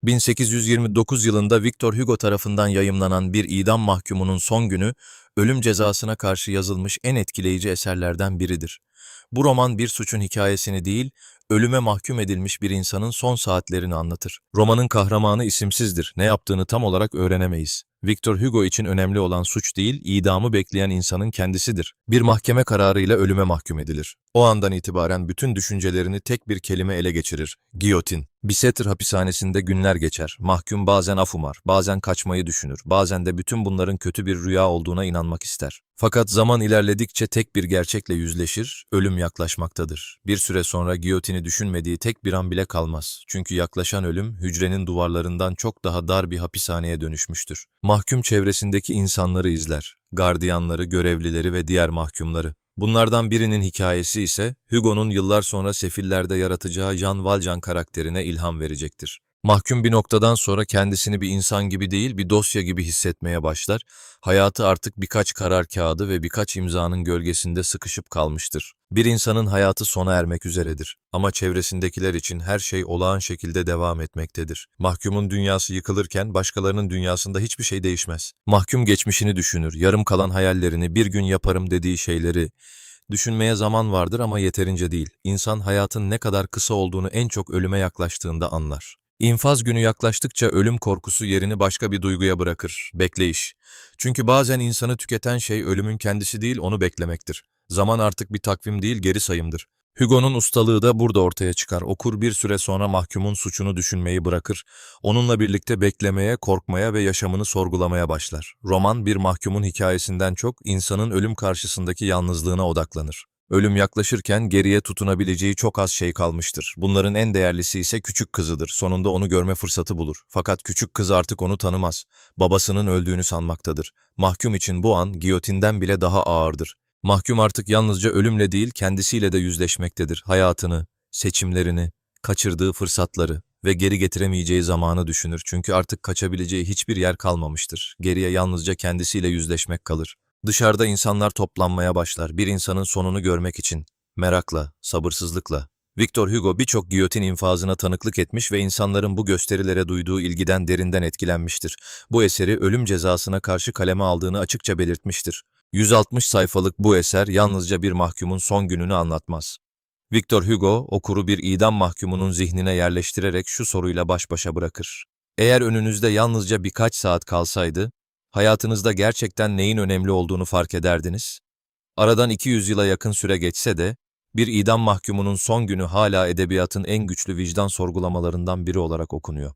1829 yılında Victor Hugo tarafından yayımlanan bir idam mahkumunun son günü, ölüm cezasına karşı yazılmış en etkileyici eserlerden biridir. Bu roman bir suçun hikayesini değil, ölüme mahkum edilmiş bir insanın son saatlerini anlatır. Romanın kahramanı isimsizdir, ne yaptığını tam olarak öğrenemeyiz. Victor Hugo için önemli olan suç değil, idamı bekleyen insanın kendisidir. Bir mahkeme kararıyla ölüme mahkum edilir. O andan itibaren bütün düşüncelerini tek bir kelime ele geçirir: giyotin. Bicêtre hapishanesinde günler geçer. Mahkum bazen af umar, bazen kaçmayı düşünür, bazen de bütün bunların kötü bir rüya olduğuna inanmak ister. Fakat zaman ilerledikçe tek bir gerçekle yüzleşir: ölüm yaklaşmaktadır. Bir süre sonra giyotini düşünmediği tek bir an bile kalmaz. Çünkü yaklaşan ölüm, hücrenin duvarlarından çok daha dar bir hapishaneye dönüşmüştür. Mahkum çevresindeki insanları izler. Gardiyanları, görevlileri ve diğer mahkumları. Bunlardan birinin hikayesi ise Hugo'nun yıllar sonra Sefiller'de yaratacağı Jean Valjean karakterine ilham verecektir. Mahkum bir noktadan sonra kendisini bir insan gibi değil, bir dosya gibi hissetmeye başlar. Hayatı artık birkaç karar kağıdı ve birkaç imzanın gölgesinde sıkışıp kalmıştır. Bir insanın hayatı sona ermek üzeredir. Ama çevresindekiler için her şey olağan şekilde devam etmektedir. Mahkumun dünyası yıkılırken başkalarının dünyasında hiçbir şey değişmez. Mahkum geçmişini düşünür, yarım kalan hayallerini, bir gün yaparım dediği şeyleri. Düşünmeye zaman vardır ama yeterince değil. İnsan hayatın ne kadar kısa olduğunu en çok ölüme yaklaştığında anlar. İnfaz günü yaklaştıkça ölüm korkusu yerini başka bir duyguya bırakır: bekleyiş. Çünkü bazen insanı tüketen şey ölümün kendisi değil, onu beklemektir. Zaman artık bir takvim değil, geri sayımdır. Hugo'nun ustalığı da burada ortaya çıkar. Okur bir süre sonra mahkumun suçunu düşünmeyi bırakır. Onunla birlikte beklemeye, korkmaya ve yaşamını sorgulamaya başlar. Roman bir mahkumun hikayesinden çok insanın ölüm karşısındaki yalnızlığına odaklanır. Ölüm yaklaşırken geriye tutunabileceği çok az şey kalmıştır. Bunların en değerlisi ise küçük kızıdır. Sonunda onu görme fırsatı bulur. Fakat küçük kız artık onu tanımaz. Babasının öldüğünü sanmaktadır. Mahkum için bu an giyotinden bile daha ağırdır. Mahkum artık yalnızca ölümle değil, kendisiyle de yüzleşmektedir. Hayatını, seçimlerini, kaçırdığı fırsatları ve geri getiremeyeceği zamanı düşünür. Çünkü artık kaçabileceği hiçbir yer kalmamıştır. Geriye yalnızca kendisiyle yüzleşmek kalır. Dışarıda insanlar toplanmaya başlar, bir insanın sonunu görmek için. Merakla, sabırsızlıkla. Victor Hugo birçok giyotin infazına tanıklık etmiş ve insanların bu gösterilere duyduğu ilgiden derinden etkilenmiştir. Bu eseri ölüm cezasına karşı kaleme aldığını açıkça belirtmiştir. 160 sayfalık bu eser yalnızca bir mahkumun son gününü anlatmaz. Victor Hugo, okuru bir idam mahkumunun zihnine yerleştirerek şu soruyla baş başa bırakır: eğer önünüzde yalnızca birkaç saat kalsaydı, hayatınızda gerçekten neyin önemli olduğunu fark ederdiniz? Aradan 200 yıla yakın süre geçse de, bir idam mahkumunun son günü hala edebiyatın en güçlü vicdan sorgulamalarından biri olarak okunuyor.